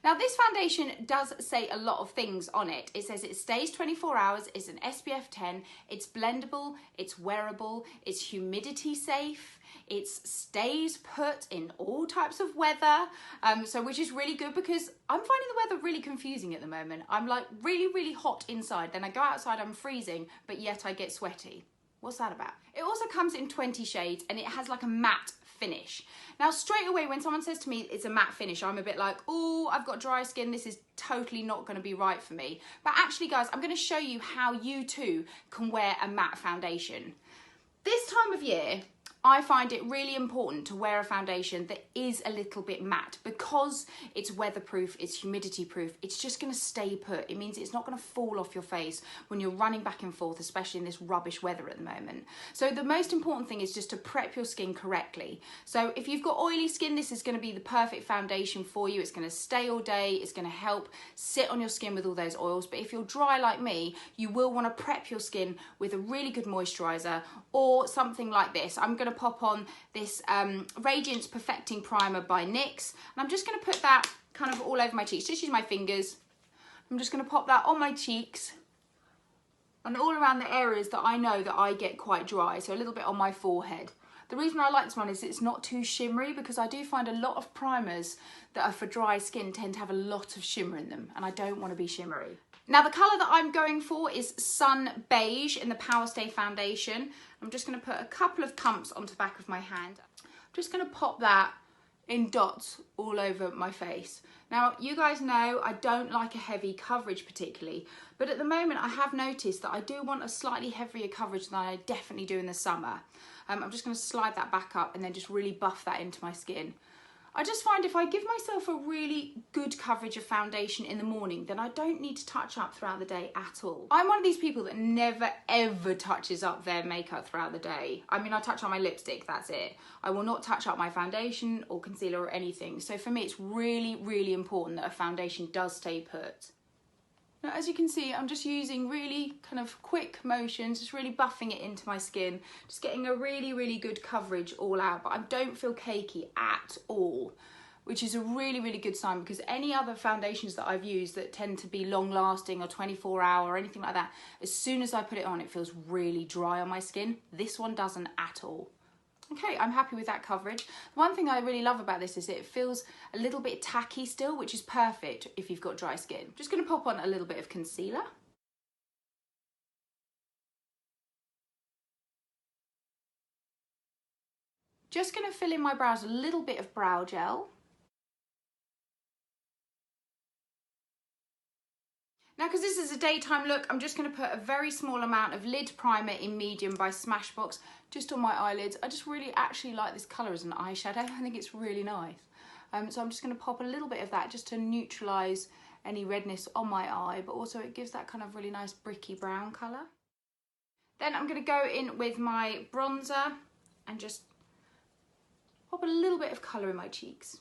Now this foundation does say a lot of things on it. It says it stays 24 hours, it's an SPF 10, it's blendable, it's wearable, it's humidity safe, it stays put in all types of weather, which is really good because I'm finding the weather really confusing at the moment. I'm like really hot inside, then I go outside, I'm freezing, but yet I get sweaty. What's that about? It also comes in 20 shades and it has like a matte finish. Now straight away when someone says to me it's a matte finish, I'm a bit like, oh, I've got dry skin, this is totally not going to be right for me. But actually guys, I'm going to show you how you too can wear a matte foundation. This time of year, I find it really important to wear a foundation that is a little bit matte because it's weatherproof, it's humidity proof, it's just going to stay put. It means it's not going to fall off your face when you're running back and forth, especially in this rubbish weather at the moment. So the most important thing is just to prep your skin correctly. So if you've got oily skin, this is going to be the perfect foundation for you. It's going to stay all day, it's going to help sit on your skin with all those oils. But if you're dry like me, you will want to prep your skin with a really good moisturiser or something like this. I'm going to pop on this Radiance Perfecting Primer by NYX, and I'm just going to put that kind of all over my cheeks. Just use my fingers. I'm just going to pop that on my cheeks and all around the areas that I know that I get quite dry, so a little bit on my forehead. The reason I like this one is it's not too shimmery, because I do find a lot of primers that are for dry skin tend to have a lot of shimmer in them, and I don't want to be shimmery. Now the colour that I'm going for is Sun Beige in the Power Stay foundation. I'm just going to put a couple of pumps onto the back of my hand. I'm just going to pop that in dots all over my face. Now you guys know I don't like a heavy coverage particularly, but at the moment I have noticed that I do want a slightly heavier coverage than I definitely do in the summer. I'm just going to slide that back up and then just really buff that into my skin. I just find if I give myself a really good coverage of foundation in the morning, then I don't need to touch up throughout the day at all. I'm one of these people that never ever touches up their makeup throughout the day. I mean, I touch on my lipstick, that's it. I will not touch up my foundation or concealer or anything. So for me, it's really important that a foundation does stay put. Now, as you can see, I'm just using really kind of quick motions, just really buffing it into my skin, just getting a really good coverage all out, but I don't feel cakey at all, which is a really good sign, because any other foundations that I've used that tend to be long lasting or 24-hour or anything like that, as soon as I put it on, it feels really dry on my skin. This one doesn't at all. Okay, I'm happy with that coverage. One thing I really love about this is it feels a little bit tacky still, which is perfect if you've got dry skin. Just going to pop on a little bit of concealer. Just going to fill in my brows, a little bit of brow gel. Now, because this is a daytime look, I'm just going to put a very small amount of lid primer in medium by Smashbox just on my eyelids. I just really actually like this colour as an eyeshadow. I think it's really nice. So I'm just going to pop a little bit of that just to neutralise any redness on my eye, but also it gives that kind of really nice bricky brown colour. Then I'm going to go in with my bronzer and just pop a little bit of colour in my cheeks.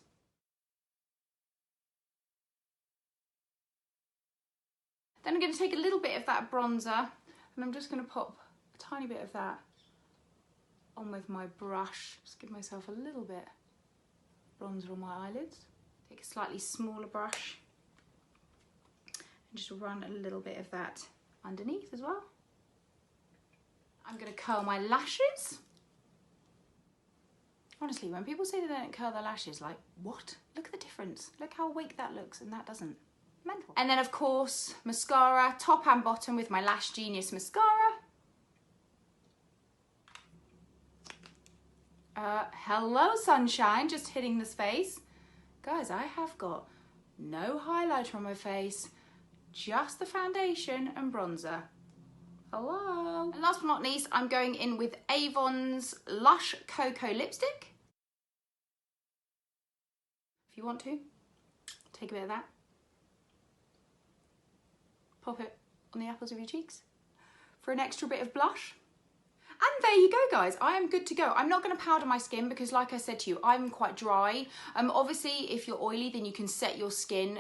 Then I'm going to take a little bit of that bronzer and I'm just going to pop a tiny bit of that on with my brush. Just give myself a little bit of bronzer on my eyelids. Take a slightly smaller brush and just run a little bit of that underneath as well. I'm going to curl my lashes. Honestly, when people say they don't curl their lashes, like, what? Look at the difference. Look how awake that looks and that doesn't. Mental. And then of course, mascara, top and bottom with my Lash Genius mascara. Hello sunshine, just hitting the face. Guys, I have got no highlighter on my face, just the foundation and bronzer. Hello. And last but not least, I'm going in with Avon's Lush Cocoa Lipstick. If you want to, take a bit of that. Pop it on the apples of your cheeks for an extra bit of blush. And there you go, guys. I am good to go. I'm not going to powder my skin because, like I said to you, I'm quite dry. Obviously, if you're oily, then you can set your skin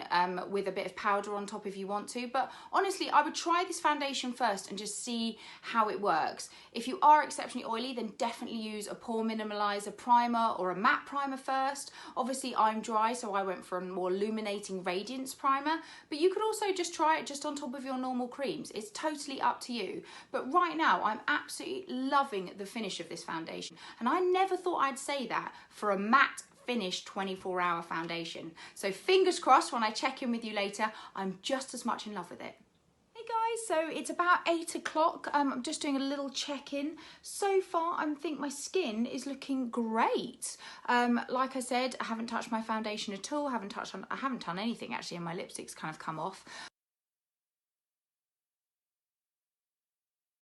with a bit of powder on top if you want to. But honestly, I would try this foundation first and just see how it works. If you are exceptionally oily, then definitely use a pore minimalizer primer or a matte primer first. Obviously, I'm dry, so I went for a more illuminating radiance primer. But you could also just try it just on top of your normal creams. It's totally up to you. But right now, I'm absolutely loving the finish of this foundation. And I never thought I'd say that for a matte finish 24-hour foundation. So fingers crossed when I check in with you later, I'm just as much in love with it. Hey guys, so it's about 8 o'clock. I'm just doing a little check-in. So far, I think my skin is looking great. Like I said, I haven't touched my foundation at all. I haven't done anything actually, and my lipstick's kind of come off.